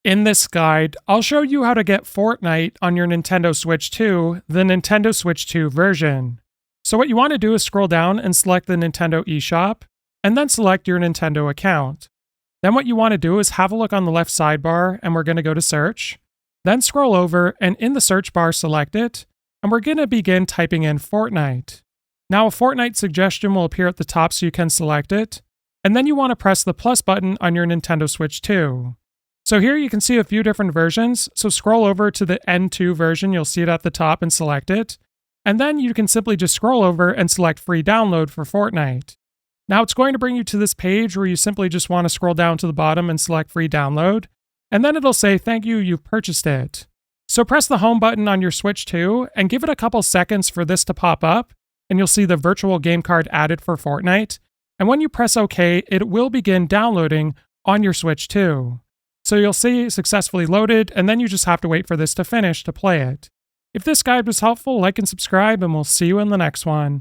In this guide, I'll show you how to get Fortnite on your Nintendo Switch 2, the Nintendo Switch 2 version. So what you want to do is scroll down and select the Nintendo eShop, and then select your Nintendo account. Then what you want to do is have a look on the left sidebar, and we're going to go to search. Then scroll over, and in the search bar select it, and we're going to begin typing in Fortnite. Now a Fortnite suggestion will appear at the top so you can select it, and then you want to press the plus button on your Nintendo Switch 2. So here you can see a few different versions, so scroll over to the N2 version, you'll see it at the top and select it. And then you can simply just scroll over and select free download for Fortnite. Now it's going to bring you to this page where you simply just want to scroll down to the bottom and select free download, and then it'll say thank you, you've purchased it. So press the home button on your Switch 2 and give it a couple seconds for this to pop up, and you'll see the virtual game card added for Fortnite. And when you press OK, it will begin downloading on your Switch 2. So you'll see successfully loaded, and then you just have to wait for this to finish to play it. If this guide was helpful, like and subscribe, and we'll see you in the next one.